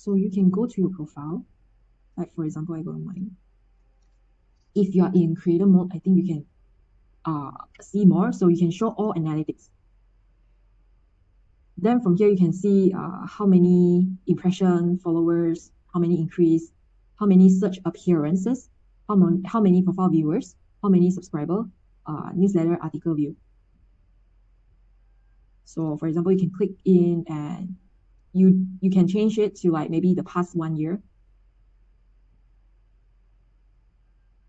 So you can go to your profile. Like for example, I go to mine. If you are in creator mode, I think you can see more. So you can show all analytics. Then from here, you can see how many impression, followers, how many increase, how many search appearances, how many profile viewers, how many subscriber, newsletter article view. So for example, you can click in and you can change it to like maybe the past 1 year.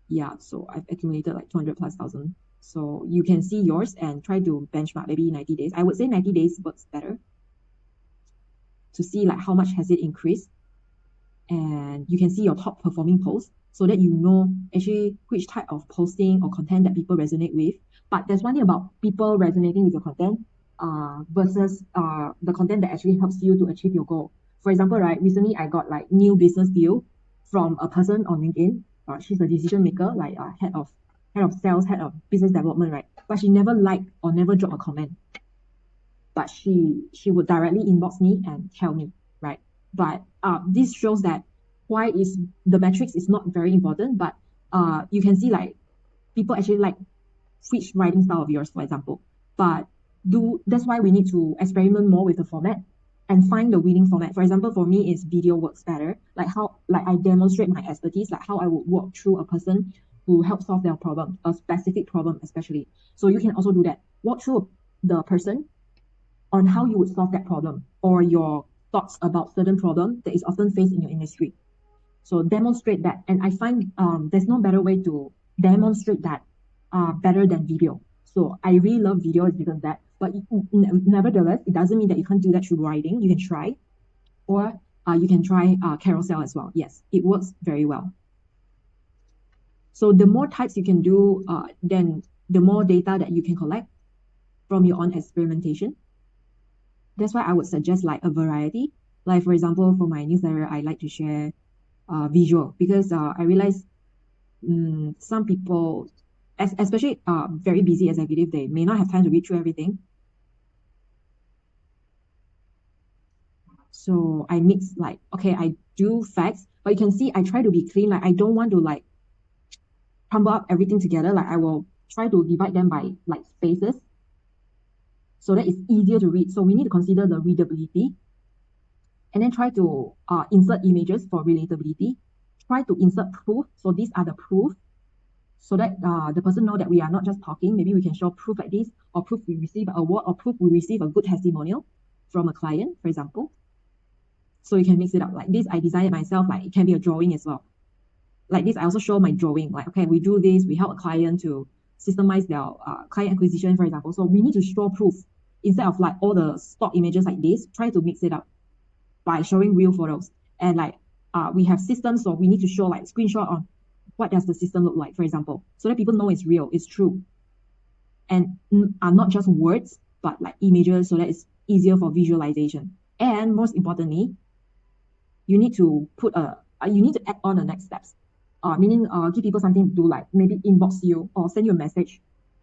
Yeah, so I've accumulated like 200,000+. So you can see yours and try to benchmark maybe 90 days. I would say 90 days works better to see like how much has it increased. And you can see your top performing posts so that you know actually which type of posting or content that people resonate with. But there's one thing about people resonating with your content versus the content that actually helps you to achieve your goal. For example, right, recently I got like new business deal from a person on LinkedIn. She's a decision maker, like head of sales, head of business development, right? But she never liked or never dropped a comment. But she would directly inbox me and tell me, right? But this shows that why is the metrics is not very important, but you can see like people actually like which writing style of yours, for example. But that's why we need to experiment more with the format and find the winning format. For example, for me, is video works better. Like how I demonstrate my expertise, like how I would walk through a person who helps solve their problem, a specific problem especially. So you can also do that. Walk through the person on how you would solve that problem or your thoughts about certain problem that is often faced in your industry. So demonstrate that. And I find there's no better way to demonstrate that better than video. So I really love videos because of that. But nevertheless, it doesn't mean that you can't do that through writing. You can try. Or you can try carousel as well. Yes, it works very well. So the more types you can do, then the more data that you can collect from your own experimentation. That's why I would suggest like a variety. Like for example, for my newsletter, I like to share visual because I realize some people, especially very busy executive, they may not have time to read through everything. So I mix like, okay, I do facts, but you can see I try to be clean. Like I don't want to like crumble up everything together. Like I will try to divide them by like spaces so that it's easier to read. So we need to consider the readability and then try to insert images for relatability. Try to insert proof. So these are the proof so that the person know that we are not just talking. Maybe we can show proof like this, or proof we receive an award, or proof we receive a good testimonial from a client, for example. So you can mix it up. Like this, I designed it myself. Like it can be a drawing as well. Like this, I also show my drawing. Like, okay, we do this. We help a client to systemize their client acquisition, for example. So we need to show proof instead of like all the stock images like this. Try to mix it up by showing real photos. And like we have systems, so we need to show like screenshot on what does the system look like, for example, so that people know it's real, it's true, and are not just words, but like images, so that it's easier for visualization. And most importantly, you need to add on the next steps, meaning give people something to do, like maybe inbox you or send you a message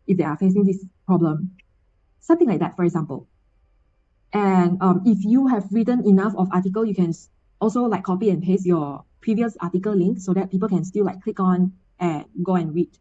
if they are facing this problem, something like that, for example. And if you have written enough of article, you can also like copy and paste your previous article link so that people can still like click on and go and read.